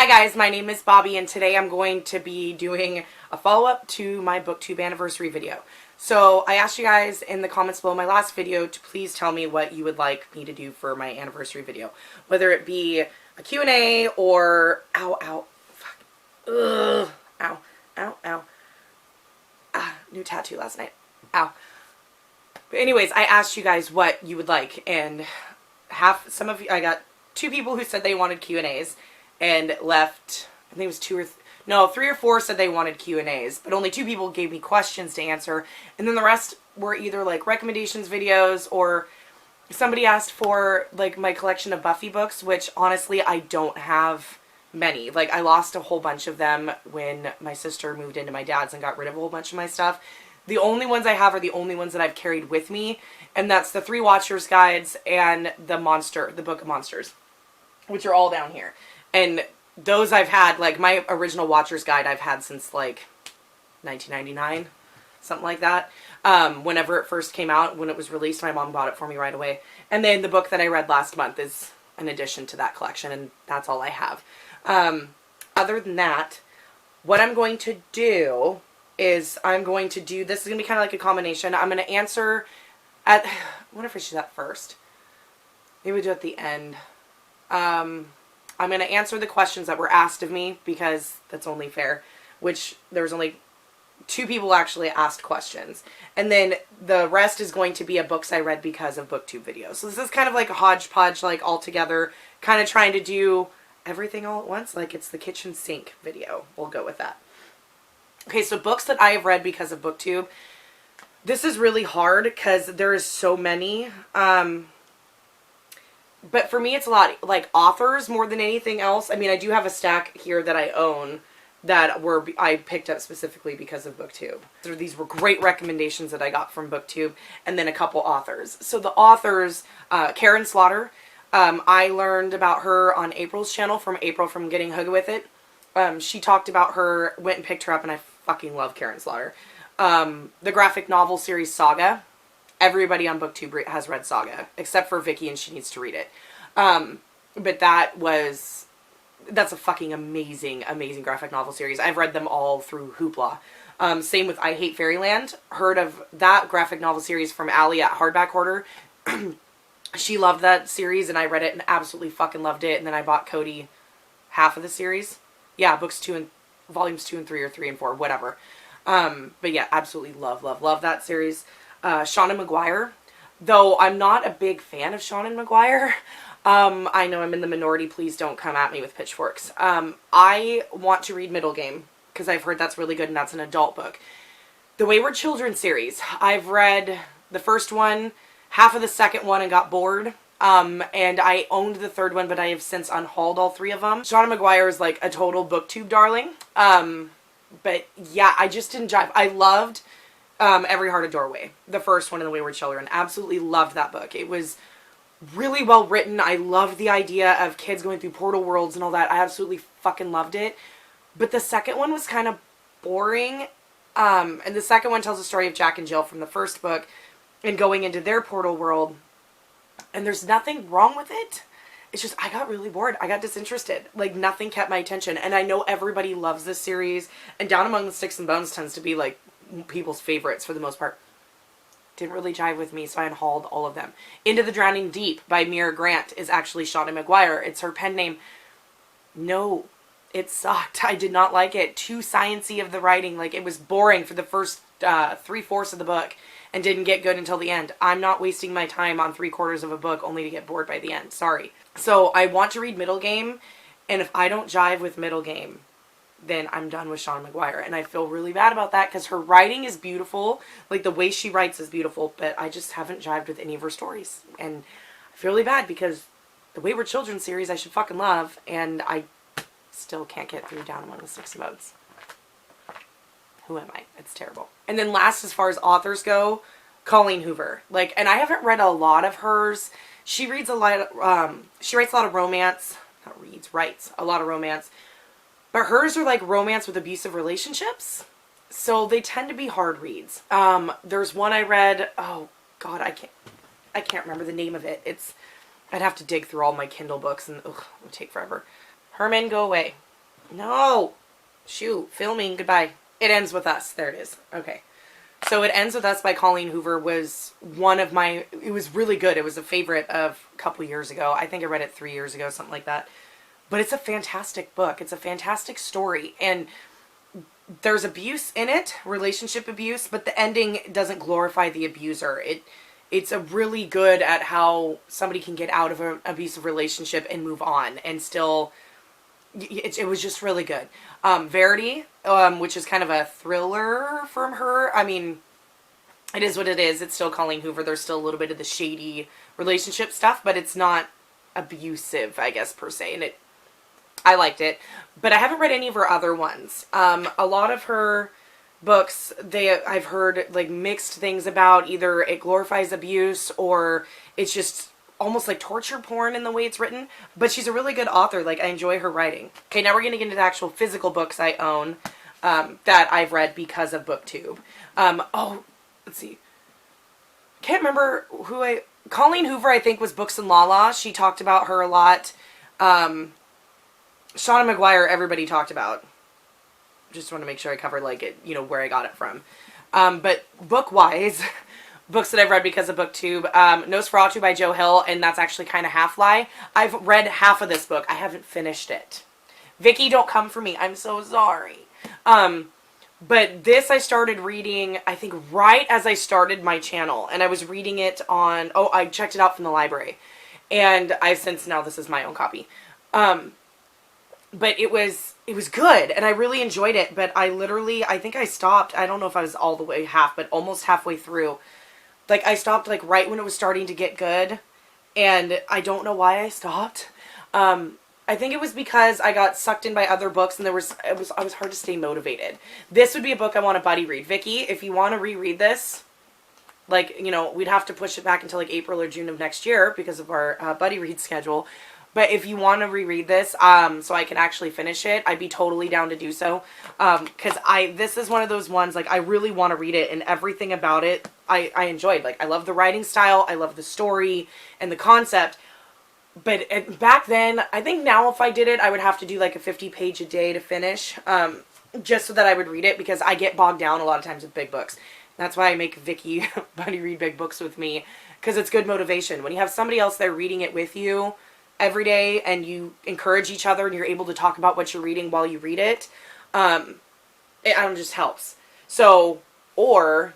Hi guys, my name is Bobby and today I'm going to be doing a follow-up to my Booktube anniversary video. So I asked you guys in the comments below my last video to please tell me what you would like me to do for my anniversary video. Whether it be a Q&A or... Ow, ow. Fuck. Ugh. Ow. Ow, ow. Ah, new tattoo last night. Ow. But anyways, I asked you guys what you would like and I got 2 people who said they wanted Q&As. And left, I think it was 3 or 4 said they wanted Q&As, but only 2 people gave me questions to answer, and then the rest were either like recommendations videos or somebody asked for like my collection of Buffy books, which honestly I don't have many. Like I lost a whole bunch of them when my sister moved into my dad's and got rid of a whole bunch of my stuff. The only ones I have are the only ones that I've carried with me, and that's the 3 Watchers guides and the Book of Monsters, which are all down here. And those I've had, like my original Watcher's Guide I've had since like 1999, something like that. Whenever it first came out, when it was released, my mom bought it for me right away. And then the book that I read last month is an addition to that collection, and that's all I have. Other than that, what I'm going to do is this is going to be kind of like a combination. I'm going to answer at, I wonder if I should do that first. Maybe we do it at the end. I'm going to answer the questions that were asked of me because that's only fair, which there was only 2 people actually asked questions. And then the rest is going to be a books I read because of Booktube videos. So this is kind of like a hodgepodge, like all together, kind of trying to do everything all at once. Like it's the kitchen sink video. We'll go with that. Okay, so books that I have read because of Booktube. This is really hard because there is so many. But for me, it's a lot like authors more than anything else. I mean, I do have a stack here that I own that I picked up specifically because of Booktube. So these were great recommendations that I got from Booktube, and then a couple authors. So the authors, Karen Slaughter, I learned about her on April's channel from Getting Hooked With It. She talked about her, went and picked her up, and I fucking love Karen Slaughter. The graphic novel series Saga. Everybody on Booktube has read Saga, except for Vicky, and she needs to read it. But that's a fucking amazing, amazing graphic novel series. I've read them all through Hoopla. Same with I Hate Fairyland. Heard of that graphic novel series from Allie at Hardback Hoarder. She loved that series, and I read it and absolutely fucking loved it. And then I bought Cody half of the series. Yeah, volumes 2 and 3 or 3 and 4, whatever. But yeah, absolutely love that series. Seanan McGuire, though I'm not a big fan of Seanan McGuire. I know I'm in the minority. Please don't come at me with pitchforks. I want to read Middle Game because I've heard that's really good and that's an adult book. The Wayward Children series. I've read the first one, half of the second one, and got bored. And I owned the third one, but I have since unhauled all 3 of them. Seanan McGuire is like a total Booktube darling. But yeah, I just didn't jive. I loved Every Heart a Doorway, the first one in The Wayward Children. Absolutely loved that book. It was really well written. I loved the idea of kids going through portal worlds and all that. I absolutely fucking loved it. But the second one was kind of boring. And the second one tells the story of Jack and Jill from the first book and going into their portal world. And there's nothing wrong with it. It's just, I got really bored. I got disinterested. Like, nothing kept my attention. And I know everybody loves this series. And Down Among the Sticks and Bones tends to be, like, people's favorites for the most part. Didn't really jive with me, so I unhauled all of them. Into the Drowning Deep by Mira Grant is actually Seanan McGuire. It's her pen name. No, it sucked. I did not like it. Too sciencey of the writing. Like, it was boring for the first 3/4 of the book and didn't get good until the end. I'm not wasting my time on 3/4 of a book only to get bored by the end. Sorry. So I want to read Middle Game, and if I don't jive with Middle Game, then I'm done with Seanan McGuire. And I feel really bad about that because her writing is beautiful. Like, the way she writes is beautiful, but I just haven't jived with any of her stories. And I feel really bad because the Wayward Children series I should fucking love, and I still can't get through Down Among the Sticks and Bones. Who am I? It's terrible. And then last, as far as authors go, Colleen Hoover. Like, and I haven't read a lot of hers. She reads a lot of, she writes a lot of romance. Writes a lot of romance. But hers are like romance with abusive relationships. So they tend to be hard reads. There's one I read, oh God, I can't remember the name of it. I'd have to dig through all my Kindle books and ugh, it would take forever. Herman, Go Away. No. Shoot. Filming. Goodbye. It ends with us. There it is. Okay. So It Ends With Us by Colleen Hoover was one of my, it was really good. It was a favorite of a couple years ago. I think I read it 3 years ago, something like that. But it's a fantastic book. It's a fantastic story. And there's abuse in it, relationship abuse, but the ending doesn't glorify the abuser. It's a really good at how somebody can get out of an abusive relationship and move on and still, it was just really good. Verity, which is kind of a thriller from her. I mean, it is what it is. It's still Colleen Hoover. There's still a little bit of the shady relationship stuff, but it's not abusive, I guess, per se. And I liked it, but I haven't read any of her other ones. A lot of her books, I've heard like mixed things about. Either it glorifies abuse or it's just almost like torture porn in the way it's written, but she's a really good author. Like, I enjoy her writing. Okay, now we're going to get into the actual physical books I own that I've read because of Booktube. Oh, let's see. Can't remember Colleen Hoover, I think, was Books and Lala. She talked about her a lot. Shauna McGuire, everybody talked about. Just want to make sure I covered, like, it, you know, where I got it from. But book-wise, books that I've read because of Booktube, Nosferatu by Joe Hill, and that's actually kind of half lie. I've read half of this book. I haven't finished it. Vicky, don't come for me. I'm so sorry. But this I started reading, I think, right as I started my channel. And I was reading it on, I checked it out from the library. And I've since, now this is my own copy. But it was good, and I really enjoyed it, but I think I stopped, I don't know if I was all the way but almost halfway through. Like, I stopped, like, right when it was starting to get good, and I don't know why I stopped. I think it was because I got sucked in by other books, and I was hard to stay motivated. This would be a book I want to buddy read. Vicky, if you want to reread this, like, you know, we'd have to push it back until, like, April or June of next year because of our buddy read schedule. But if you want to reread this, so I can actually finish it, I'd be totally down to do so. Because this is one of those ones, like, I really want to read it, and everything about it, I enjoyed. Like, I love the writing style, I love the story, and the concept. But back then, I think now if I did it, I would have to do, like, a 50-page a day to finish. Just so that I would read it, because I get bogged down a lot of times with big books. That's why I make Vicky buddy read big books with me, because it's good motivation. When you have somebody else there reading it with you every day, and you encourage each other, and you're able to talk about what you're reading while you read it, it just helps. So, or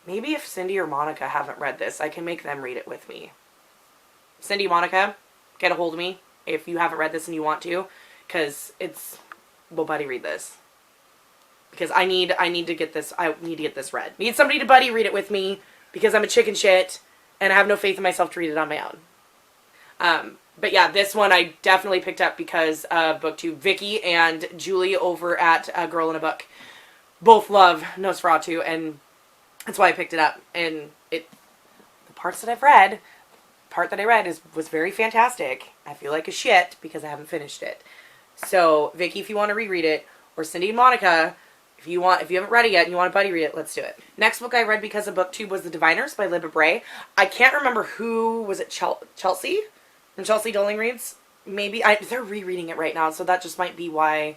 maybe if Cindy or Monica haven't read this, I can make them read it with me. Cindy, Monica, get a hold of me if you haven't read this and you want to, because we'll buddy read this. Because I need to get this read. Need somebody to buddy read it with me, because I'm a chicken shit, and I have no faith in myself to read it on my own. But yeah, this one I definitely picked up because of Booktube. Vicky and Julie over at Girl in a Book both love Nosferatu, and that's why I picked it up. And the parts that I read was very fantastic. I feel like a shit because I haven't finished it. So Vicky, if you want to reread it, or Cindy and Monica, if you haven't read it yet and you want to buddy read it, let's do it. Next book I read because of Booktube was The Diviners by Libba Bray. I can't remember who was it. Chelsea? From Chelsea Doling Reads? Maybe. They're rereading it right now, so that just might be why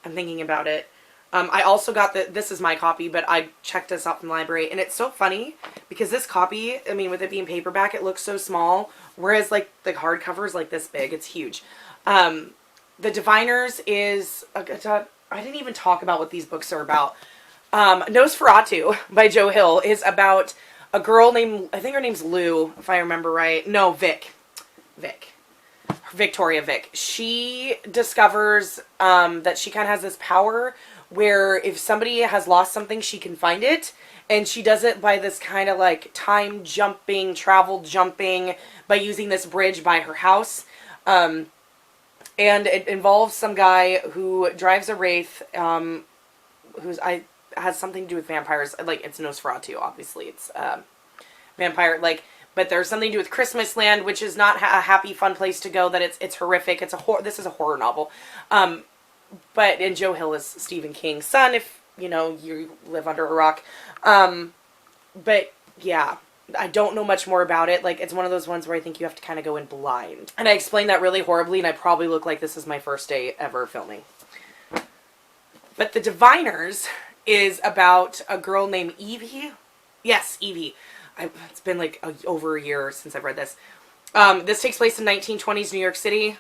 I'm thinking about it. I also got this is my copy, but I checked this out from the library, and it's so funny because this copy, I mean, with it being paperback, it looks so small, whereas, like, the hardcover is, like, this big. It's huge. The Diviners is, I didn't even talk about what these books are about. Nosferatu by Joe Hill is about a girl named, I think her name's Lou, if I remember right. No, Victoria Vick. She discovers that she kind of has this power where if somebody has lost something, she can find it. And she does it by this kind of like time jumping, travel jumping, by using this bridge by her house. And it involves some guy who drives a wraith, has something to do with vampires. Like, it's Nosferatu, obviously. It's vampire, like, but there's something to do with Christmas Land, which is not a happy, fun place to go. That it's horrific. This is a horror novel. And Joe Hill is Stephen King's son, if, you know, you live under a rock. But yeah, I don't know much more about it. Like, it's one of those ones where I think you have to kind of go in blind. And I explained that really horribly, and I probably look like this is my first day ever filming. But The Diviners is about a girl named Evie. Yes, Evie. It's been like over a year since I've read this. This takes place in 1920s New York City.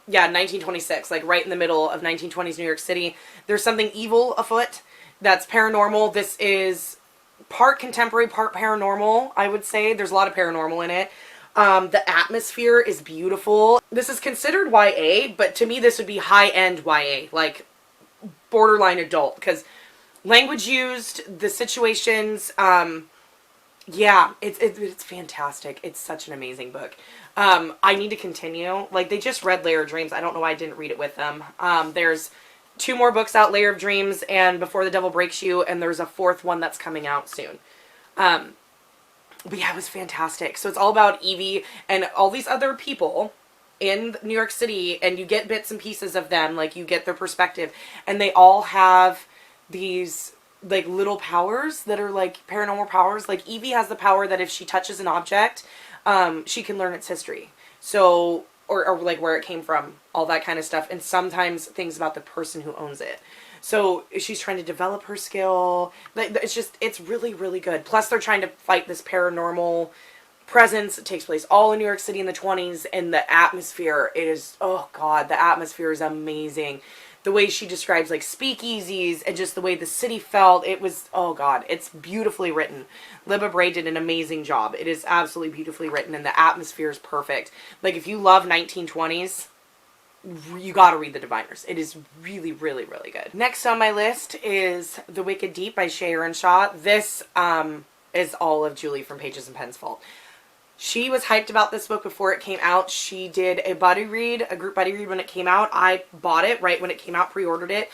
Yeah, 1926, like right in the middle of 1920s New York City. There's something evil afoot that's paranormal. This is part contemporary, part paranormal, I would say. There's a lot of paranormal in it. The atmosphere is beautiful. This is considered YA, but to me this would be high-end YA, like borderline adult, because language used, the situations, yeah, it's fantastic. It's such an amazing book. I need to continue. Like, they just read Layer of Dreams. I don't know why I didn't read it with them. There's 2 more books out, Layer of Dreams and Before the Devil Breaks You, and there's a 4th one that's coming out soon. But yeah, it was fantastic. So it's all about Evie and all these other people in New York City, and you get bits and pieces of them, like you get their perspective, and they all have these like little powers that are like paranormal powers. Like Evie has the power that if she touches an object, she can learn its history. So, or like where it came from, all that kind of stuff, and sometimes things about the person who owns it. So she's trying to develop her skill. It's really, really good. Plus they're trying to fight this paranormal presence. It takes place all in New York City in the 20s, and the atmosphere, it is, oh God, the atmosphere is amazing. The way she describes like speakeasies and just the way the city felt, it was, oh God, it's beautifully written. Libba Bray did an amazing job. It is absolutely beautifully written, and the atmosphere is perfect. Like if you love 1920s, you gotta read The Diviners. It is really, really, really good. Next on my list is The Wicked Deep by Shea Earnshaw. This is all of Julie from Pages and Pen's fault. She was hyped about this book before it came out. She did a buddy read, a group buddy read when it came out. I bought it right when it came out, pre-ordered it.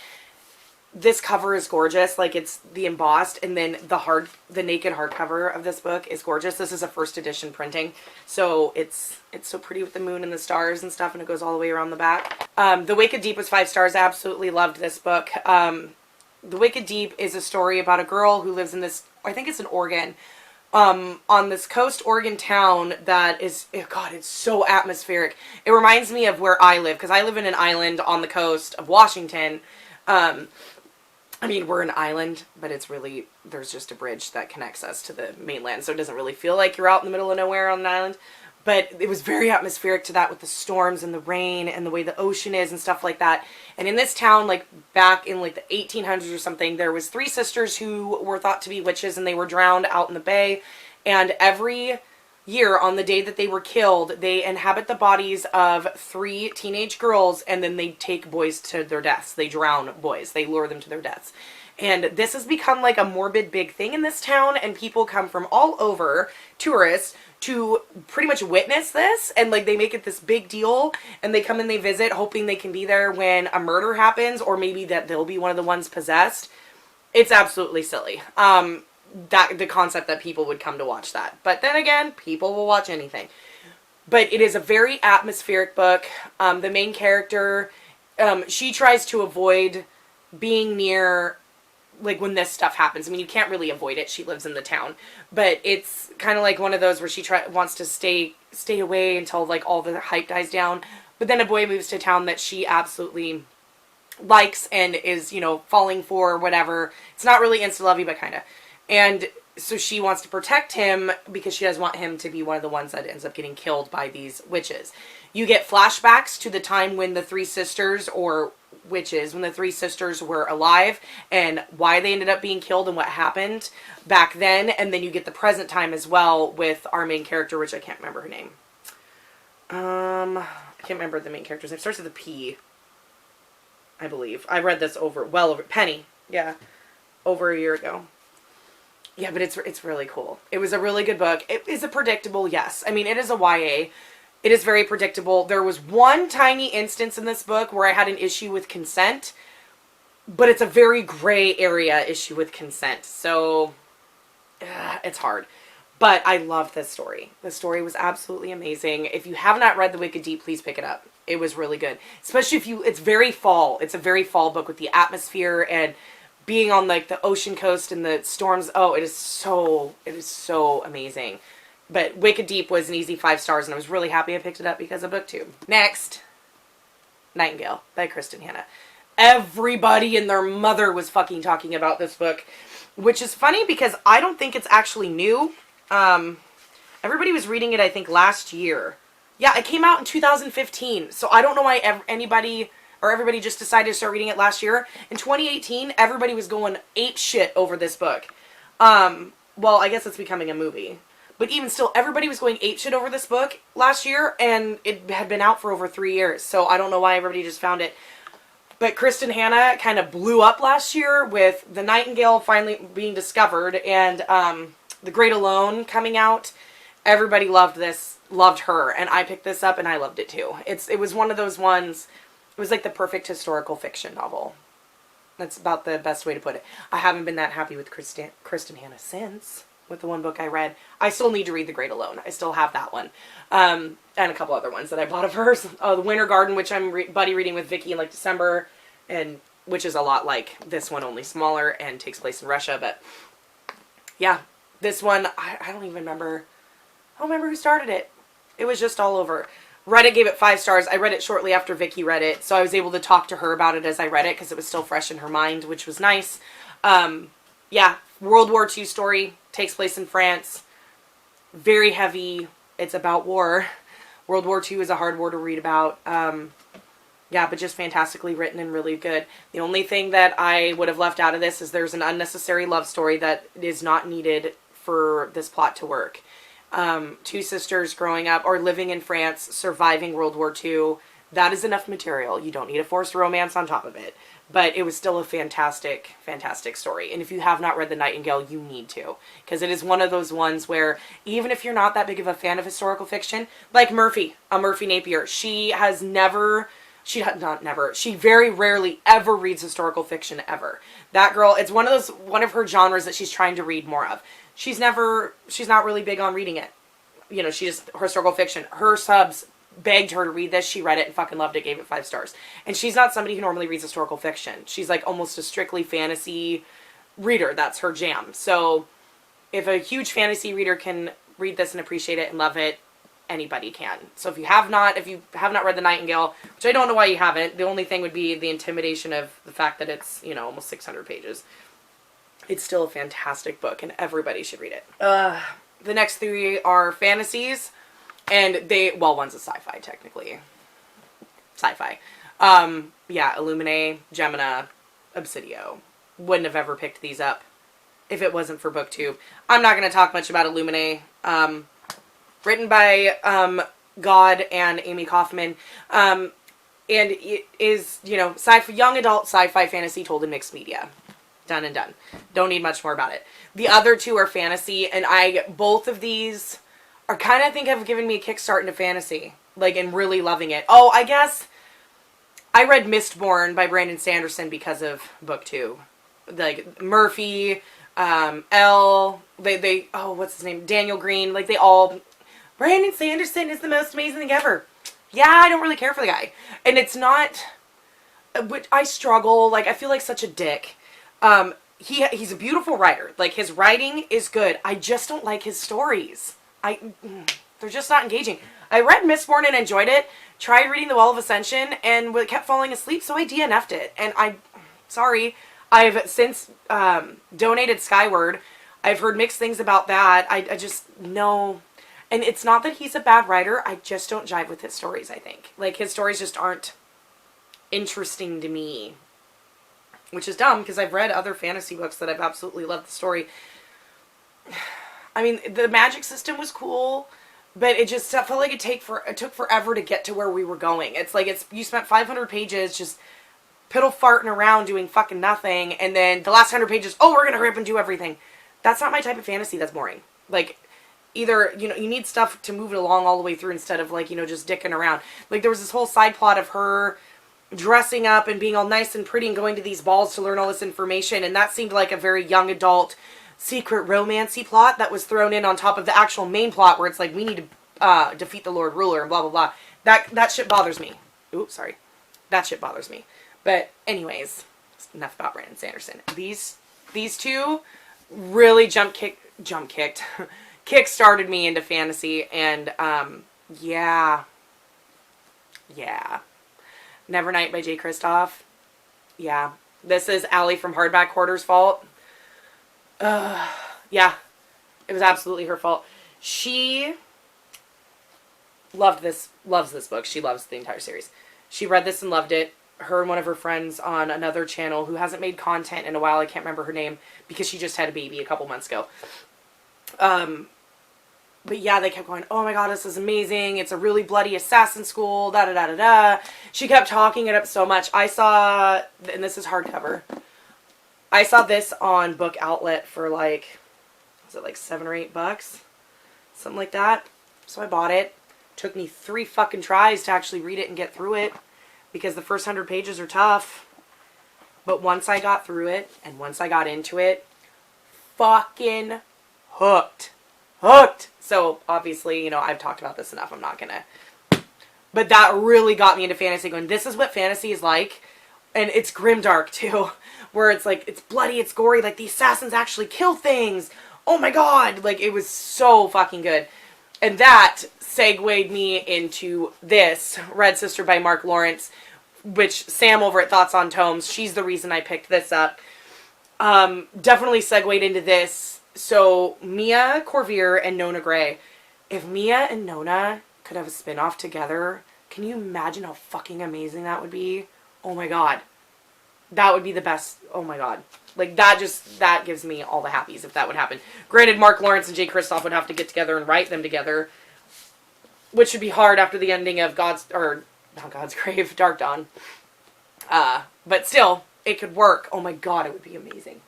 This cover is gorgeous. Like, it's the embossed, and then the naked hardcover of this book is gorgeous. This is a first edition printing, so it's so pretty with the moon and the stars and stuff, and it goes all the way around the back. The Wicked Deep was 5 stars. I absolutely loved this book. The Wicked Deep is a story about a girl who lives in this, I think it's in Oregon, on this coast Oregon town that is, oh God, it's so atmospheric. It reminds me of where I live, because I live in an island on the coast of Washington. I mean, we're an island, but it's really, there's just a bridge that connects us to the mainland, so it doesn't really feel like you're out in the middle of nowhere on an island. But it was very atmospheric to that, with the storms and the rain and the way the ocean is and stuff like that. And in this town, like back in like the 1800s or something, there was 3 sisters who were thought to be witches, and they were drowned out in the bay. And every year on the day that they were killed, they inhabit the bodies of 3 teenage girls, and then they take boys to their deaths. They drown boys. They lure them to their deaths. And this has become like a morbid big thing in this town, and people come from all over, tourists, to pretty much witness this, and like they make it this big deal, and they come and they visit hoping they can be there when a murder happens, or maybe that they'll be one of the ones possessed. It's absolutely silly. The concept that people would come to watch that. But then again, people will watch anything. But it is a very atmospheric book. The main character, she tries to avoid being near, like, when this stuff happens. I mean, you can't really avoid it. She lives in the town. But it's kind of like one of those where she wants to stay away until, like, all the hype dies down. But then a boy moves to town that she absolutely likes and is, you know, falling for, whatever. It's not really insta-lovey, but kind of. And so she wants to protect him because she doesn't want him to be one of the ones that ends up getting killed by these witches. You get flashbacks to the time when the 3 sisters, or witches, when the 3 sisters were alive, and why they ended up being killed and what happened back then. And then you get the present time as well with our main character, which I can't remember her name. I can't remember the main character's name. It starts with a P, I believe. I read this over Penny. Yeah. Over a year ago. Yeah, but it's really cool. It was a really good book. It is a predictable, yes. I mean, it is a YA. It is very predictable. There was one tiny instance in this book where I had an issue with consent, but it's a very gray area issue with consent. So, it's hard. But I love this story. The story was absolutely amazing. If you have not read The Wicked Deep, please pick it up. It was really good. Especially if it's very fall. It's a very fall book with the atmosphere and being on like the ocean coast and the storms. Oh, it is so amazing. But Wicked Deep was an easy 5 stars, and I was really happy I picked it up because of Booktube. Next, Nightingale by Kristen Hanna. everybody and their mother was fucking talking about this book, which is funny because I don't think it's actually new. Everybody was reading it, I think, last year. Yeah, it came out in 2015, so I don't know why everybody just decided to start reading it last year. In 2018, everybody was going ape shit over this book. Well, I guess it's becoming a movie. But even still, everybody was going ape shit over this book last year, and it had been out for over 3 years, so I don't know why everybody just found it. But Kristen Hanna kind of blew up last year with The Nightingale finally being discovered, and The Great Alone coming out. Everybody loved this, loved her, and I picked this up and I loved it too. It was one of those ones, it was like the perfect historical fiction novel. That's about the best way to put it. I haven't been that happy with Kristen Hanna since, with the one book I read. I still need to read The Great Alone. I still have that one. And a couple other ones that I bought of hers. The Winter Garden, which I'm buddy reading with Vicky in like December, and which is a lot like this one, only smaller and takes place in Russia. But yeah, this one, I don't even remember. I don't remember who started it. It was just all over. Reddit gave it 5 stars. I read it shortly after Vicky read it, so I was able to talk to her about it as I read it because it was still fresh in her mind, which was nice. Yeah, World War II story, takes place in France. Very heavy. It's about war. World War II is a hard war to read about. Yeah, but just fantastically written and really good. The only thing that I would have left out of this is there's an unnecessary love story that is not needed for this plot to work. 2 sisters growing up or living in France, surviving World War II. That is enough material. You don't need a forced romance on top of it. But it was still a fantastic, fantastic story. And if you have not read The Nightingale, you need to. Because it is one of those ones where, even if you're not that big of a fan of historical fiction, like Murphy Napier, she very rarely ever reads historical fiction ever. That girl, it's one of her genres that she's trying to read more of. She's not really big on reading it. You know, historical fiction. Her subs begged her to read this. She read it and fucking loved it, gave it 5 stars. And she's not somebody who normally reads historical fiction. She's like almost a strictly fantasy reader. That's her jam. So if a huge fantasy reader can read this and appreciate it and love it, anybody can. So if you have not read The Nightingale, which I don't know why you haven't, the only thing would be the intimidation of the fact that it's, you know, almost 600 pages. It's still a fantastic book, and everybody should read it. The next 3 are fantasies, and one's a sci-fi, technically. Sci-fi. Yeah, Illuminae, Gemina, Obsidio. Wouldn't have ever picked these up if it wasn't for Booktube. I'm not going to talk much about Illuminae. Written by God and Amy Kaufman. And it is, you know, young adult sci-fi fantasy told in mixed media. Done and done. Don't need much more about it. The other 2 are fantasy, and both of these are kind of, I think, have given me a kickstart into fantasy. Like, and really loving it. Oh, I guess I read Mistborn by Brandon Sanderson because of Booktube. Like, Murphy, what's his name? Daniel Green. Like, Brandon Sanderson is the most amazing thing ever. Yeah, I don't really care for the guy. And it's not, but I struggle. Like, I feel like such a dick. He's a beautiful writer. Like, his writing is good. I just don't like his stories. They're just not engaging. I read Mistborn and enjoyed it. Tried reading The Well of Ascension and kept falling asleep, so I DNF'd it. And sorry, I've since donated Skyward. I've heard mixed things about that. I just, no. And it's not that he's a bad writer. I just don't jive with his stories, I think. Like, his stories just aren't interesting to me. Which is dumb, because I've read other fantasy books that I've absolutely loved the story. I mean, the magic system was cool, but it just felt like it took forever to get to where we were going. It's like you spent 500 pages just piddle farting around doing fucking nothing, and then the last 100 pages, oh, we're gonna hurry up and do everything. That's not my type of fantasy. That's boring. Like, either, you know, you need stuff to move it along all the way through instead of, like, you know, just dicking around. Like, there was this whole side plot of her dressing up and being all nice and pretty and going to these balls to learn all this information, and that seemed like a very young adult secret romancy plot that was thrown in on top of the actual main plot where it's like, we need to defeat the Lord Ruler and blah blah blah. That shit bothers me. Oops, sorry. That shit bothers me. But anyways, enough about Brandon Sanderson. These 2 really kick-started me into fantasy, and yeah. Nevernight by J. Kristoff. Yeah. This is Allie from Hardback Hoarder's fault. Yeah. It was absolutely her fault. She loves this book. She loves the entire series. She read this and loved it. Her and one of her friends on another channel who hasn't made content in a while, I can't remember her name, because she just had a baby a couple months ago. But yeah, they kept going, oh my god, this is amazing. It's a really bloody assassin school, da da da da da. She kept talking it up so much. I saw, and this is hardcover, I saw this on Book Outlet for like, was it like $7 or $8? Something like that. So I bought it. Took me 3 fucking tries to actually read it and get through it, because the first 100 pages are tough. But once I got through it, and once I got into it, fucking hooked. Hooked! So, obviously, you know, I've talked about this enough. I'm not gonna... But that really got me into fantasy, going, this is what fantasy is like. And it's grimdark, too. Where it's like, it's bloody, it's gory. Like, the assassins actually kill things. Oh my god! Like, it was so fucking good. And that segued me into this, Red Sister by Mark Lawrence, which Sam over at Thoughts on Tomes, she's the reason I picked this up. Definitely segued into this. So, Mia Corvier and Nona Gray. If Mia and Nona could have a spin-off together, can you imagine how fucking amazing that would be? Oh my god. That would be the best. Oh my god. Like, that gives me all the happies if that would happen. Granted, Mark Lawrence and Jay Kristoff would have to get together and write them together, which would be hard after the ending of not God's Grave, Dark Dawn. But still, it could work. Oh my god, it would be amazing.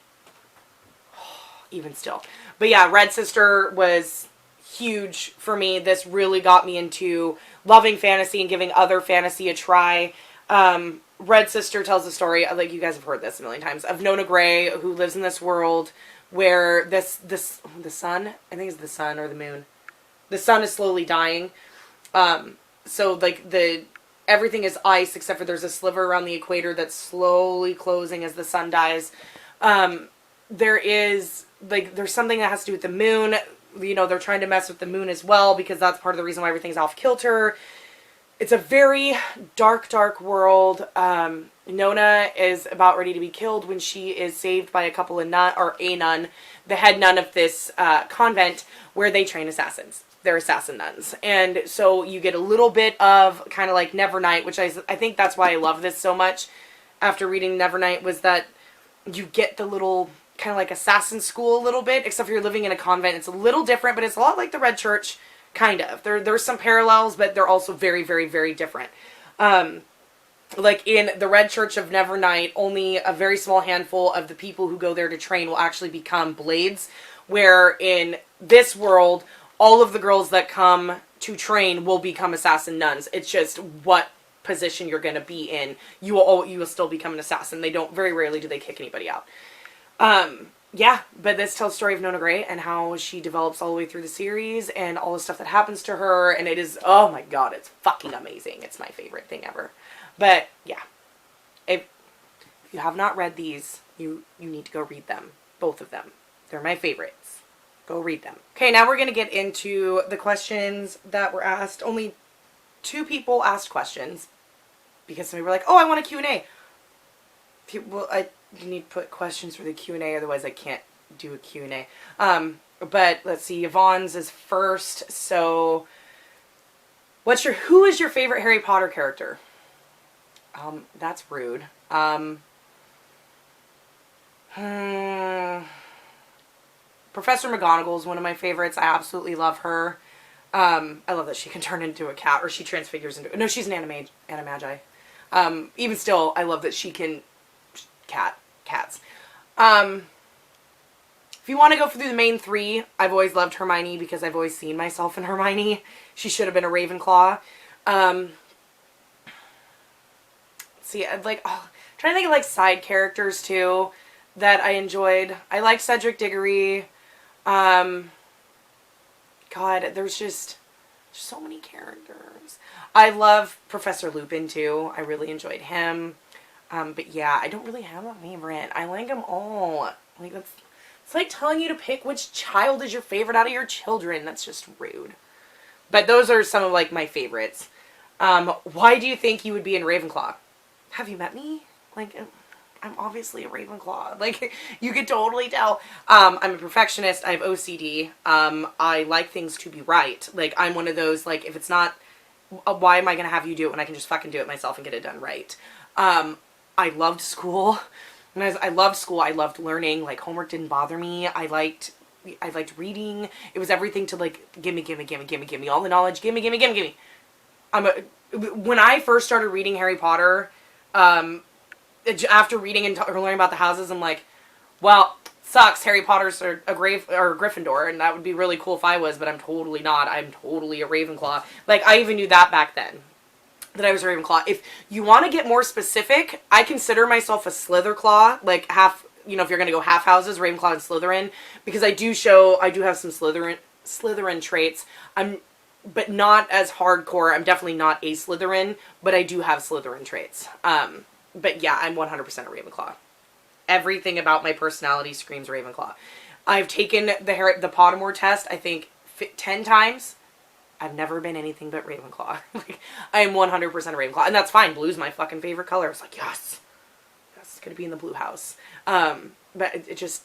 Even still. But yeah, Red Sister was huge for me. This really got me into loving fantasy and giving other fantasy a try. Red Sister tells the story, like you guys have heard this a million times, of Nona Gray, who lives in this world where the sun, I think it's the sun or the moon. The sun is slowly dying. So like everything is ice except for there's a sliver around the equator that's slowly closing as the sun dies. There's something that has to do with the moon. You know, they're trying to mess with the moon as well because that's part of the reason why everything's off kilter. It's a very dark, dark world. Nona is about ready to be killed when she is saved by a nun, the head nun of this convent where they train assassins. They're assassin nuns. And so you get a little bit of kind of like Nevernight, which I think that's why I love this so much after reading Nevernight, was that you get the little kind of like assassin school a little bit, except for you're living in a convent. It's a little different, but it's a lot like the Red Church, kind of. There's some parallels, but they're also very, very, very different. Like in the Red Church of Nevernight, only a very small handful of the people who go there to train will actually become blades, where in this world, all of the girls that come to train will become assassin nuns. It's just what position you're going to be in. You will still become an assassin. Very rarely do they kick anybody out. Yeah, but this tells the story of Nona Gray and how she develops all the way through the series and all the stuff that happens to her, and it is, oh my god, it's fucking amazing. It's my favorite thing ever. But, yeah. If you have not read these, you need to go read them. Both of them. They're my favorites. Go read them. Okay, now we're going to get into the questions that were asked. Only 2 people asked questions because somebody were like, oh, I want a Q&A. Well, you need to put questions for the Q&A, otherwise I can't do a Q&A. But let's see, Yvonne's is first. So, who is your favorite Harry Potter character? That's rude. Professor McGonagall is one of my favorites. I absolutely love her. I love that she can turn into a cat, or she transfigures into... No, she's an animagi. Even still, I love that she can... Cats. If you want to go through the main 3, I've always loved Hermione because I've always seen myself in Hermione. She should have been a Ravenclaw. See, I'm trying to think of like side characters too that I enjoyed. I liked Cedric Diggory. God, there's just so many characters. I love Professor Lupin too. I really enjoyed him. But yeah, I don't really have a favorite. I like them all. Like, it's like telling you to pick which child is your favorite out of your children. That's just rude. But those are some of like my favorites. Why do you think you would be in Ravenclaw? Have you met me? Like, I'm obviously a Ravenclaw. Like, you could totally tell. I'm a perfectionist. I have OCD. I like things to be right. Like, I'm one of those, like, if it's not, why am I going to have you do it when I can just fucking do it myself and get it done right? I loved school. When I loved school. I loved learning. Like, homework didn't bother me. I liked reading. It was everything to, like, gimme all the knowledge. Gimme. When I first started reading Harry Potter, after reading and learning about the houses, I'm like, well, sucks. Harry Potter's a Gryffindor, and that would be really cool if I was, but I'm totally not. I'm totally a Ravenclaw. Like, I even knew that back then, that I was a Ravenclaw. If you want to get more specific, I consider myself a Slitherclaw, like half, you know, if you're going to go half houses, Ravenclaw and Slytherin, because I do have some Slytherin traits. But not as hardcore. I'm definitely not a Slytherin, but I do have Slytherin traits. But yeah, I'm 100% a Ravenclaw. Everything about my personality screams Ravenclaw. I've taken the Pottermore test, I think, 10 times. I've never been anything but Ravenclaw. Like, I am 100% a Ravenclaw. And that's fine. Blue's my fucking favorite color. It's like, yes, it's gonna be in the blue house. But it just,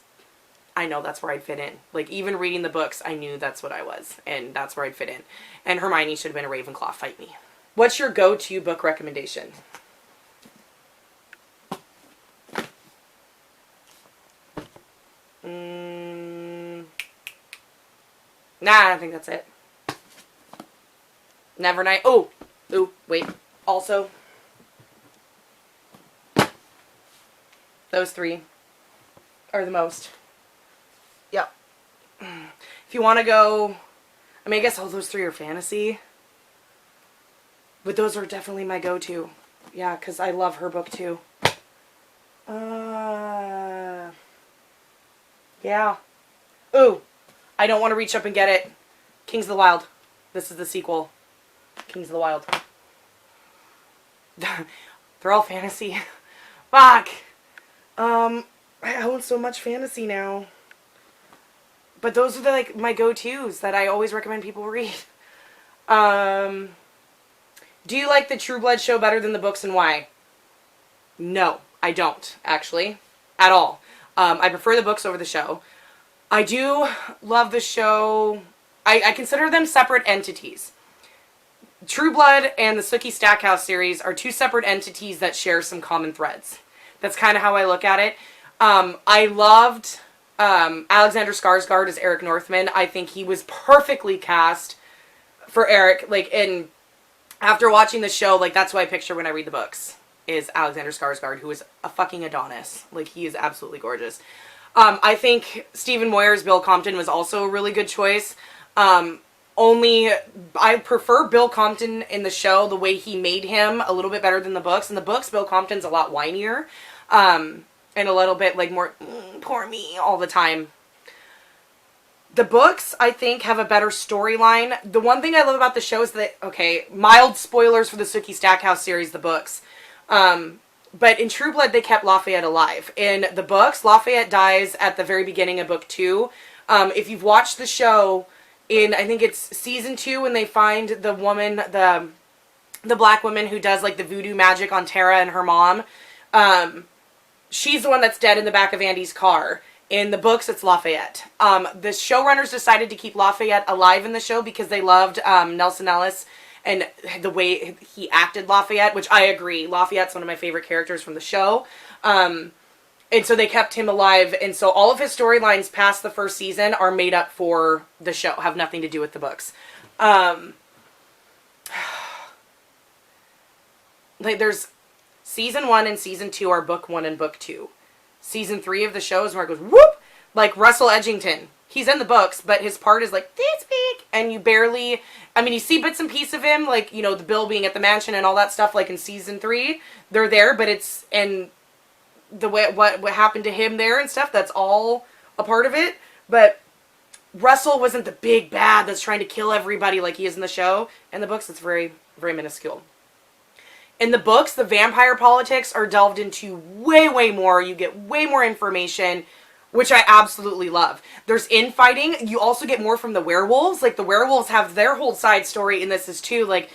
I know that's where I'd fit in. Like, even reading the books, I knew that's what I was. And that's where I'd fit in. And Hermione should have been a Ravenclaw. Fight me. What's your go-to book recommendation? Nah, I think that's it. Nevernight. Oh! Ooh, wait. Also, those three are the most. Yep. If you want to go, I mean, I guess all those three are fantasy. But those are definitely my go-to. Yeah, because I love her book too. Yeah. Ooh. I don't want to reach up and get it. Kings of the Wild. This is the sequel. Kings of the Wild. They're all fantasy. Fuck. I own so much fantasy now. But those are like my go-tos that I always recommend people read. Do you like the True Blood show better than the books, and why? No, I don't, actually. At all. I prefer the books over the show. I do love the show. I consider them separate entities. True Blood and the Sookie Stackhouse series are two separate entities that share some common threads. That's kind of how I look at it. I loved Alexander Skarsgård as Eric Northman. I think he was perfectly cast for Eric. Like, and after watching the show, like, that's what I picture when I read the books, is Alexander Skarsgård, who is a fucking Adonis. Like, he is absolutely gorgeous. I think Stephen Moyer's Bill Compton was also a really good choice. Only, I prefer Bill Compton in the show, the way he made him, a little bit better than the books. In the books, Bill Compton's a lot whinier. And a little bit, like, more, poor me, all the time. The books, I think, have a better storyline. The one thing I love about the show is that, okay, mild spoilers for the Sookie Stackhouse series, the books. But in True Blood, they kept Lafayette alive. In the books, Lafayette dies at the very beginning of book 2. If you've watched the show, in, I think it's season 2, when they find the woman, the black woman who does, like, the voodoo magic on Tara and her mom, she's the one that's dead in the back of Andy's car. In the books, it's Lafayette. The showrunners decided to keep Lafayette alive in the show because they loved Nelson Ellis and the way he acted Lafayette, which I agree. Lafayette's one of my favorite characters from the show. And so they kept him alive. And so all of his storylines past the first season are made up for the show, have nothing to do with the books. Like, there's season 1 and season 2 are book 1 and book 2. Season 3 of the show is where it goes whoop, like Russell Edgington. He's in the books, but his part is like this big, and you barely, I mean, you see bits and pieces of him, like, you know, the Bill being at the mansion and all that stuff, like in season 3, they're there, but it's, and the way, what happened to him there and stuff, that's all a part of it, but Russell wasn't the big bad that's trying to kill everybody like he is in the show. In the books, it's very, very minuscule. In the books, the vampire politics are delved into way, way more. You get way more information, which I absolutely love. There's infighting. You also get more from the werewolves. Like, the werewolves have their whole side story in this too. Like,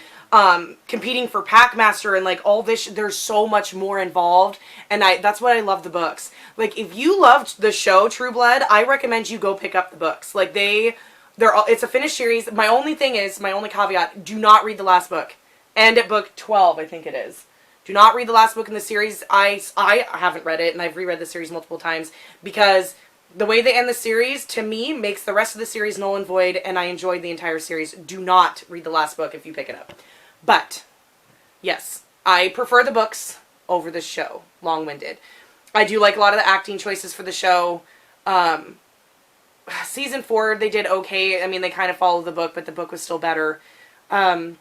competing for Packmaster and like all this. There's so much more involved, and that's what I love the books. Like, if you loved the show True Blood, I recommend you go pick up the books. Like, it's a finished series. My only caveat, do not read the last book. End at book 12, I think it is. Do not read the last book in the series. I haven't read it, and I've reread the series multiple times, because the way they end the series, to me, makes the rest of the series null and void, and I enjoyed the entire series. Do not read the last book if you pick it up. But, yes, I prefer the books over the show. Long-winded. I do like a lot of the acting choices for the show. Season 4, they did okay. I mean, they kind of followed the book, but the book was still better. I'm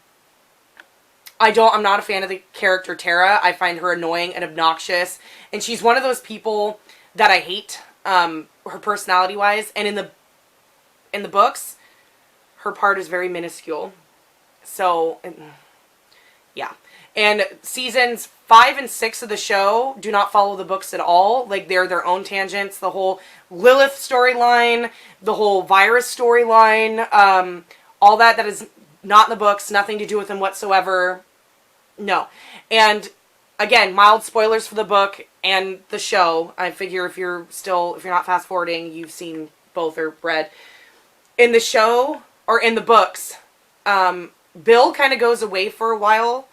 not a fan of the character Tara. I find her annoying and obnoxious. And she's one of those people that I hate, her personality-wise. And in the books, her part is very minuscule. So, yeah. And seasons 5 and 6 of the show do not follow the books at all. Like, they're their own tangents. The whole Lilith storyline, the whole virus storyline, all that is not in the books, nothing to do with them whatsoever. No. And again, mild spoilers for the book and the show. I figure if you're not fast forwarding, you've seen both or read. In the show, or in the books, Bill kind of goes away for a while,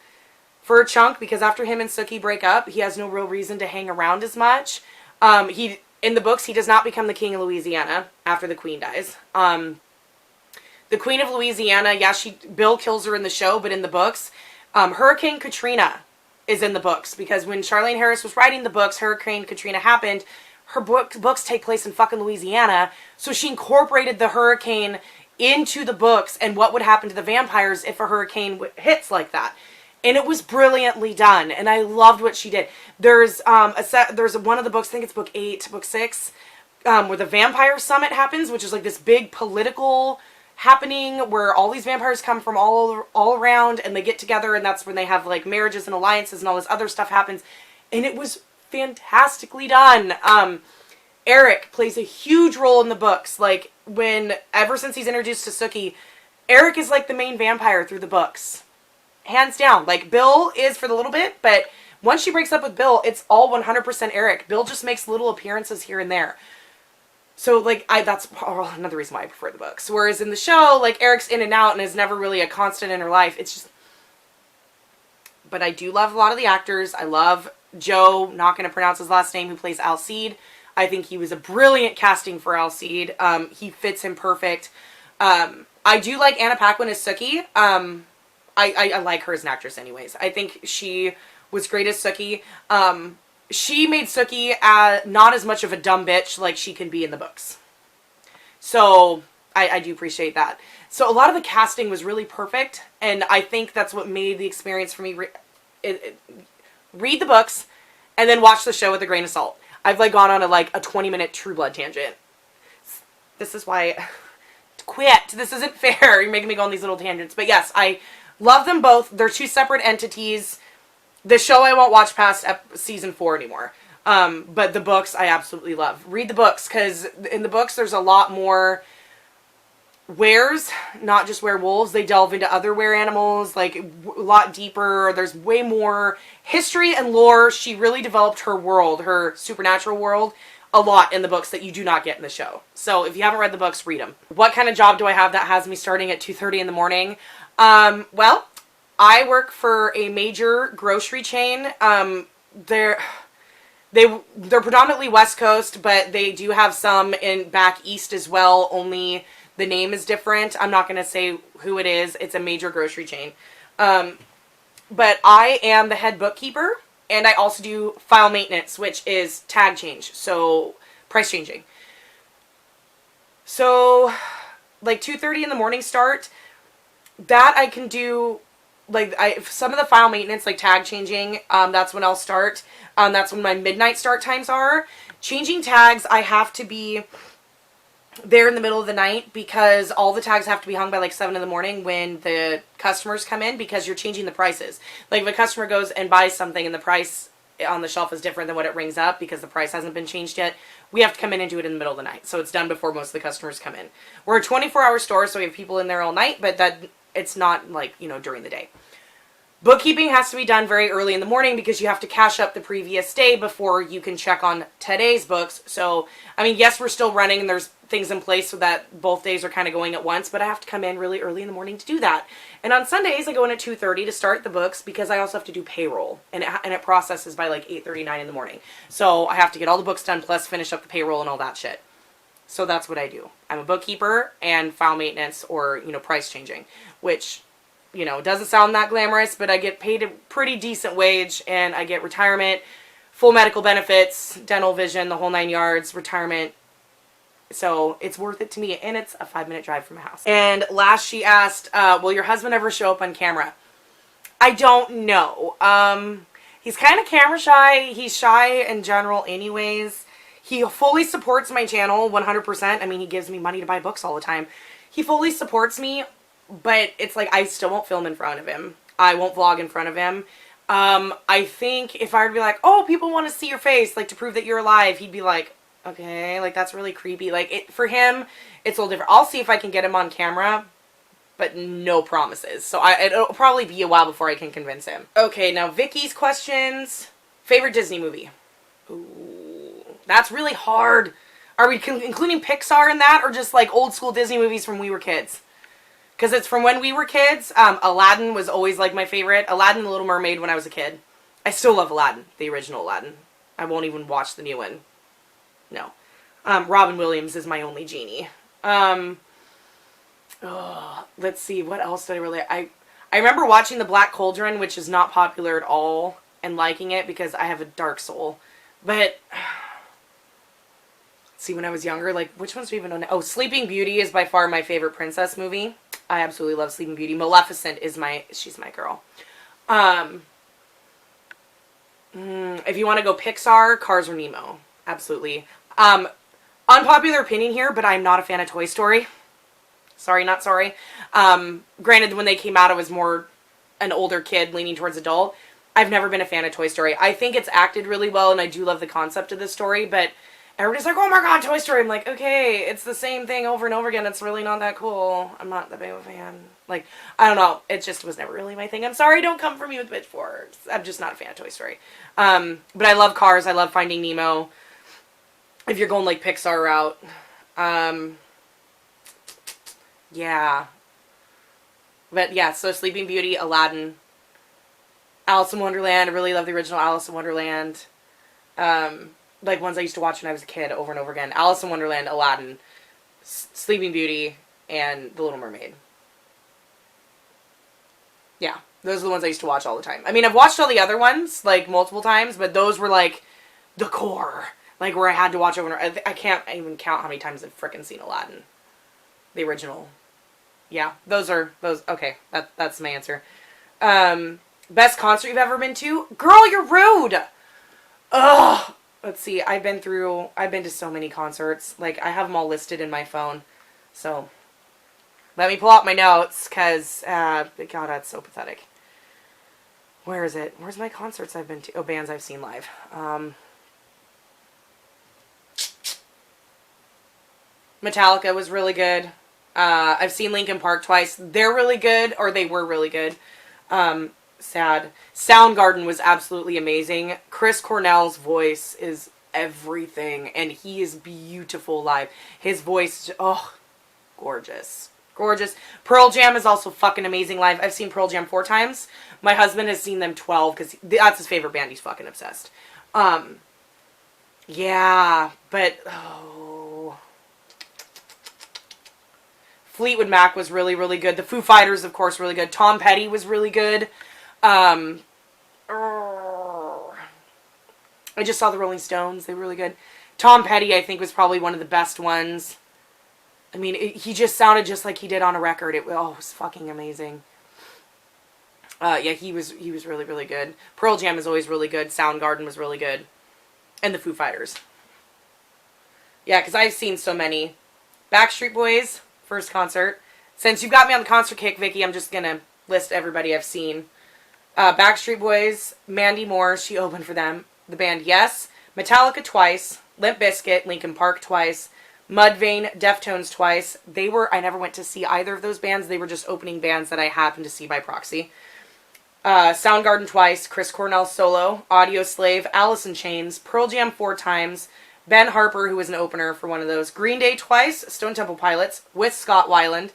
for a chunk, because after him and Sookie break up, he has no real reason to hang around as much. In the books, he does not become the king of Louisiana after the queen dies. The Queen of Louisiana, yeah, Bill kills her in the show, but in the books, Hurricane Katrina is in the books, because when Charlaine Harris was writing the books, Hurricane Katrina happened. Her books take place in fucking Louisiana, so she incorporated the hurricane into the books and what would happen to the vampires if a hurricane hits like that. And it was brilliantly done, and I loved what she did. There's one of the books, I think it's book 8, book 6, where the Vampire Summit happens, which is like this big political happening where all these vampires come from all around, and they get together, and that's when they have like marriages and alliances and all this other stuff happens. And it was fantastically done. Eric plays a huge role in the books. Like, ever since he's introduced to Sookie, Eric is like the main vampire through the books. Hands down. Like, Bill is for the little bit, but once she breaks up with Bill, it's all 100% Eric. Bill just makes little appearances here and there. So, like, that's another reason why I prefer the books. Whereas in the show, like, Eric's in and out and is never really a constant in her life. It's just... But I do love a lot of the actors. I love Joe, not going to pronounce his last name, who plays Alcide. I think he was a brilliant casting for Alcide. He fits him perfect. I do like Anna Paquin as Sookie. I like her as an actress anyways. I think she was great as Sookie. She made Sookie not as much of a dumb bitch like she can be in the books. So, I do appreciate that. So, a lot of the casting was really perfect, and I think that's what made the experience for me. Read the books, and then watch the show with a grain of salt. I've, like, gone on a 20-minute True Blood tangent. This is why... Quit! This isn't fair. You're making me go on these little tangents. But yes, I love them both. They're two separate entities. The show I won't watch past season 4 anymore. But the books I absolutely love. Read the books, because in the books there's a lot more weres, not just werewolves. They delve into other were animals, like a lot deeper. There's way more history and lore. She really developed her world, her supernatural world, a lot in the books that you do not get in the show. So if you haven't read the books, read them. What kind of job do I have that has me starting at 2:30 in the morning? Well, I work for a major grocery chain. They're predominantly West Coast, but they do have some in back east as well, only the name is different. I'm not going to say who it is. It's a major grocery chain. But I am the head bookkeeper, and I also do file maintenance, which is tag change, so price changing. So, like 2:30 in the morning start, that I can do. Like, some of the file maintenance, like tag changing, that's when I'll start. That's when my midnight start times are. Changing tags, I have to be there in the middle of the night, because all the tags have to be hung by like 7 in the morning when the customers come in, because you're changing the prices. Like, if a customer goes and buys something and the price on the shelf is different than what it rings up because the price hasn't been changed yet, we have to come in and do it in the middle of the night. So it's done before most of the customers come in. We're a 24-hour store, so we have people in there all night, but it's not like, during the day. Bookkeeping has to be done very early in the morning because you have to cash up the previous day before you can check on today's books. So, I mean, yes, we're still running and there's things in place so that both days are kind of going at once, but I have to come in really early in the morning to do that. And on Sundays, I go in at 2:30 to start the books because I also have to do payroll, and it processes by like 8:39 in the morning. So I have to get all the books done plus finish up the payroll and all that shit. So that's what I do. I'm a bookkeeper and file maintenance or, price changing, which, doesn't sound that glamorous, but I get paid a pretty decent wage, and I get retirement, full medical benefits, dental, vision, the whole 9 yards, retirement. So it's worth it to me, and it's a 5-minute drive from my house. And last, she asked, will your husband ever show up on camera? I don't know. He's kind of camera shy. He's shy in general anyways. He fully supports my channel 100%. I mean, he gives me money to buy books all the time. He fully supports me. But it's like, I still won't film in front of him. I won't vlog in front of him. I think if I were to be like, oh, people want to see your face, like, to prove that you're alive, he'd be like, okay, like, that's really creepy. Like, for him, it's a little different. I'll see if I can get him on camera, but no promises. So it'll probably be a while before I can convince him. Okay, now Vickis Questions. Favorite Disney movie? Ooh, that's really hard. Are we including Pixar in that, or just, like, old school Disney movies from when we were kids? Because it's from when we were kids. Aladdin was always, like, my favorite. Aladdin and the Little Mermaid when I was a kid. I still love Aladdin, the original Aladdin. I won't even watch the new one. No. Robin Williams is my only genie. Let's see, what else did I really... I remember watching The Black Cauldron, which is not popular at all, and liking it because I have a dark soul. But... see, when I was younger, like, which ones do we even know now? Oh, Sleeping Beauty is by far my favorite princess movie. I absolutely love Sleeping Beauty. Maleficent is she's my girl. If you want to go Pixar, Cars or Nemo. Absolutely. Unpopular opinion here, but I'm not a fan of Toy Story. Sorry, not sorry. Granted, when they came out, I was more an older kid leaning towards adult. I've never been a fan of Toy Story. I think it's acted really well, and I do love the concept of the story, but everybody's like, oh my god, Toy Story. I'm like, okay, it's the same thing over and over again. It's really not that cool. I'm not that big of a fan. Like, I don't know. It just was never really my thing. I'm sorry, don't come for me with pitchforks. I'm just not a fan of Toy Story. But I love Cars. I love Finding Nemo. If you're going, like, Pixar route. Yeah. But, yeah, so Sleeping Beauty, Aladdin, Alice in Wonderland. I really love the original Alice in Wonderland. Like, ones I used to watch when I was a kid over and over again. Alice in Wonderland, Aladdin, Sleeping Beauty, and The Little Mermaid. Yeah, those are the ones I used to watch all the time. I mean, I've watched all the other ones, like, multiple times, but those were, like, the core. Like, where I had to watch over and over. I can't even count how many times I've frickin' seen Aladdin. The original. Yeah, okay, that's my answer. Best concert you've ever been to? Girl, you're rude! Ugh! Let's see, I've been to so many concerts. Like, I have them all listed in my phone. So, let me pull out my notes, because, God, that's so pathetic. Where is it? Where's my concerts I've been to? Oh, bands I've seen live. Metallica was really good. I've seen Linkin Park twice. They're really good, or they were really good. Sad. Soundgarden was absolutely amazing. Chris Cornell's voice is everything, and he is beautiful live. His voice, oh, gorgeous. Gorgeous. Pearl Jam is also fucking amazing live. I've seen Pearl Jam 4 times. My husband has seen them 12, because that's his favorite band. He's fucking obsessed. Yeah, but, oh. Fleetwood Mac was really, really good. The Foo Fighters, of course, really good. Tom Petty was really good. I just saw the Rolling Stones. They were really good. Tom Petty, I think, was probably one of the best ones. I mean, he just sounded just like he did on a record. It was fucking amazing. Yeah, he was really, really good. Pearl Jam is always really good. Soundgarden was really good. And the Foo Fighters. Yeah, because I've seen so many. Backstreet Boys, first concert. Since you've got me on the concert kick, Vicky, I'm just going to list everybody I've seen. Backstreet Boys, Mandy Moore, she opened for them. The band Yes, Metallica twice, Limp Bizkit, Linkin Park twice, Mudvayne, Deftones twice. I never went to see either of those bands. They were just opening bands that I happened to see by proxy. Soundgarden twice, Chris Cornell solo, Audio Slave, Alice in Chains, Pearl Jam 4 times, Ben Harper, who was an opener for one of those, Green Day twice, Stone Temple Pilots, with Scott Weiland,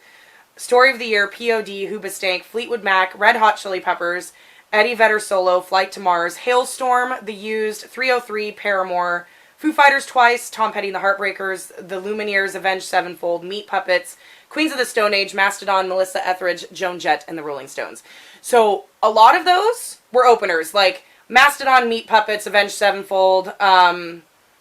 Story of the Year, P.O.D., Hoobastank, Fleetwood Mac, Red Hot Chili Peppers, Eddie Vedder solo, Flight to Mars, Hailstorm, The Used, 303, Paramore, Foo Fighters twice, Tom Petty and the Heartbreakers, The Lumineers, Avenged Sevenfold, Meat Puppets, Queens of the Stone Age, Mastodon, Melissa Etheridge, Joan Jett, and the Rolling Stones. So a lot of those were openers, like Mastodon, Meat Puppets, Avenged Sevenfold,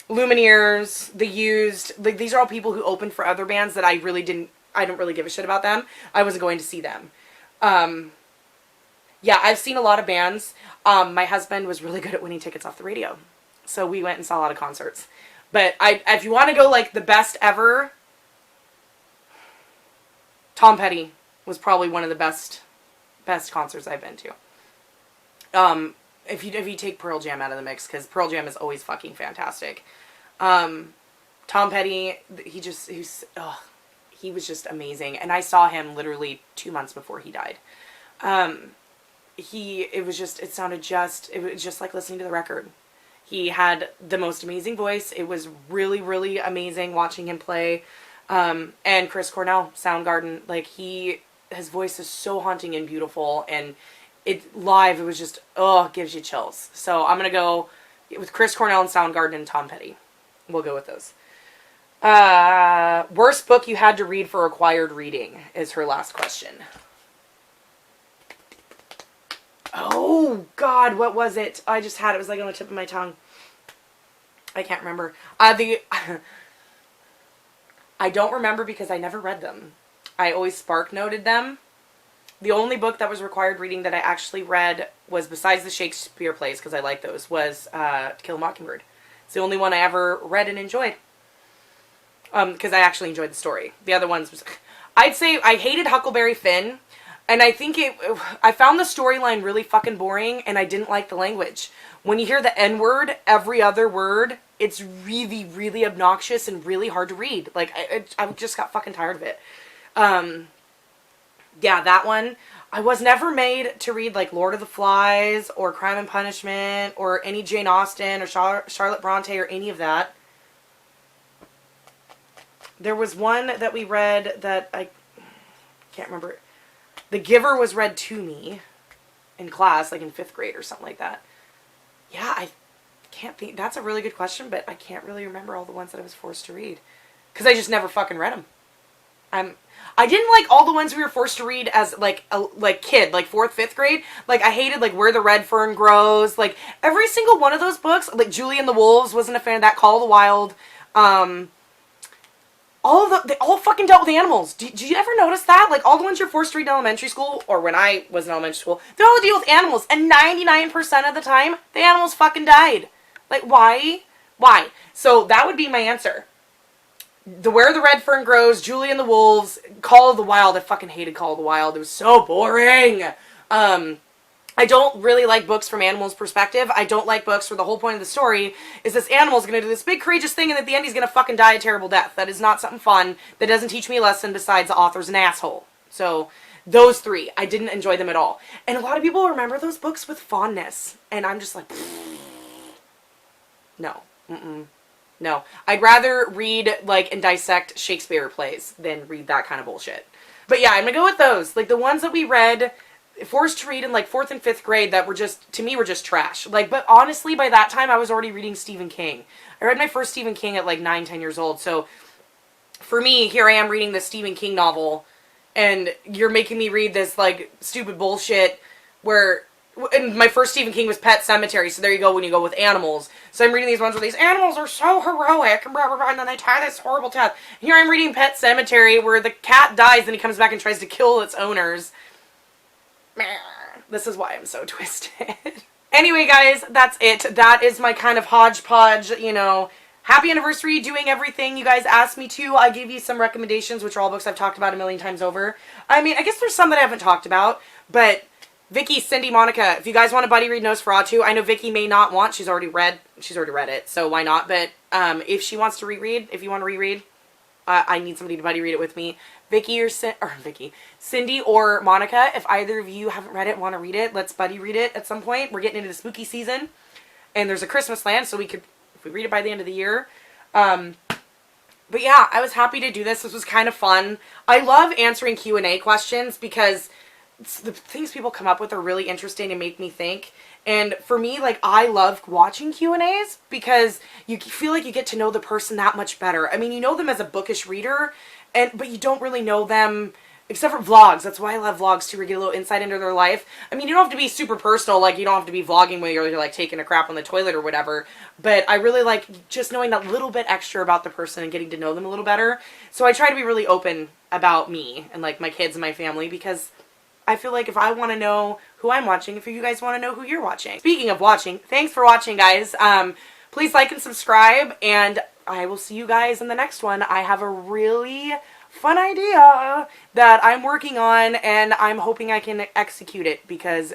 Lumineers, The Used. Like, these are all people who opened for other bands that I don't really give a shit about them. I wasn't going to see them. Yeah, I've seen a lot of bands. My husband was really good at winning tickets off the radio. So we went and saw a lot of concerts. But if you want to go like the best ever, Tom Petty was probably one of the best concerts I've been to. If you take Pearl Jam out of the mix, because Pearl Jam is always fucking fantastic. Tom Petty, he was just amazing. And I saw him literally 2 months before he died. It was just like listening to the record. He had the most amazing voice. It was really, really amazing watching him play. And Chris Cornell, Soundgarden, like his voice is so haunting and beautiful, and live, it was just, gives you chills. So I'm going to go with Chris Cornell and Soundgarden and Tom Petty. We'll go with those. Worst book you had to read for required reading is her last question. Oh, God, what was it? I just had it. It was like on the tip of my tongue. I can't remember. I don't remember because I never read them. I always spark noted them. The only book that was required reading that I actually read was, besides the Shakespeare plays, because I like those, was To Kill a Mockingbird. It's the only one I ever read and enjoyed. Because I actually enjoyed the story. The other ones was... I'd say I hated Huckleberry Finn. And I think I found the storyline really fucking boring, and I didn't like the language. When you hear the N-word, every other word, it's really, really obnoxious and really hard to read. Like, I just got fucking tired of it. Yeah, that one. I was never made to read, like, Lord of the Flies, or Crime and Punishment, or any Jane Austen, or Charlotte Bronte, or any of that. There was one that we read that I can't remember. The Giver was read to me in class, like in 5th grade or something like that. Yeah, I can't think. That's a really good question, but I can't really remember all the ones that I was forced to read. Because I just never fucking read them. I didn't like all the ones we were forced to read as, like, kid, like 4th, 5th grade. Like, I hated, like, Where the Red Fern Grows. Like, every single one of those books, like, Julie and the Wolves, wasn't a fan of that. Call of the Wild. They all fucking dealt with animals. Did you ever notice that? Like, all the ones you're forced to read in elementary school, or when I was in elementary school, they all deal with animals. And 99% of the time, the animals fucking died. Like, why? Why? So, that would be my answer. The Where the Red Fern Grows, Julie and the Wolves, Call of the Wild. I fucking hated Call of the Wild. It was so boring. I don't really like books from animals' perspective. I don't like books where the whole point of the story is this animal's going to do this big courageous thing, and at the end he's going to fucking die a terrible death. That is not something fun. That doesn't teach me a lesson, besides the author's an asshole. So, those 3. I didn't enjoy them at all. And a lot of people remember those books with fondness. And I'm just like, no. No. I'd rather read, like, and dissect Shakespeare plays than read that kind of bullshit. But yeah, I'm going to go with those. Like, the ones that we read... forced to read in, like, 4th and 5th grade that were just, to me, were just trash. Like, but honestly, by that time, I was already reading Stephen King. I read my first Stephen King at, like, 9, 10 years old. So, for me, here I am reading this Stephen King novel, and you're making me read this, like, stupid bullshit where, and my first Stephen King was Pet Sematary, so there you go when you go with animals. So I'm reading these ones where these animals are so heroic, and then they tie this horrible death. Here I'm reading Pet Sematary, where the cat dies, and he comes back and tries to kill its owners. This is why I'm so twisted. Anyway, guys, that's it. That is my kind of hodgepodge, you know, happy anniversary, doing everything you guys asked me to. I gave you some recommendations, which are all books I've talked about a million times over. I mean, I guess there's some that I haven't talked about, but Vicky, Cindy, Monica, if you guys want to buddy read Nosferatu, I know Vicky may not want, she's already read it, so why not? But if she wants to reread, if you want to reread, I need somebody to buddy read it with me. Cindy or Monica, if either of you haven't read it, want to read it, let's buddy read it at some point. We're getting into the spooky season, and there's a Christmas land, so we could, if we read it by the end of the year. But yeah, I was happy to do this. This was kind of fun. I love answering Q&A questions because the things people come up with are really interesting and make me think. And for me, like, I love watching Q&As because you feel like you get to know the person that much better. I mean, you know them as a bookish reader, but you don't really know them except for vlogs. That's why I love vlogs too, where you get a little insight into their life. I mean, you don't have to be super personal, like you don't have to be vlogging when you're like taking a crap on the toilet or whatever, but I really like just knowing a little bit extra about the person and getting to know them a little better. So I try to be really open about me and like my kids and my family, because I feel like if I want to know who I'm watching, if you guys want to know who you're watching. Speaking of watching, thanks for watching, guys. Please like and subscribe, and I will see you guys in the next one. I have a really fun idea that I'm working on, and I'm hoping I can execute it, because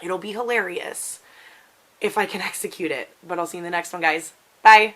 it'll be hilarious if I can execute it. But I'll see you in the next one, guys. Bye.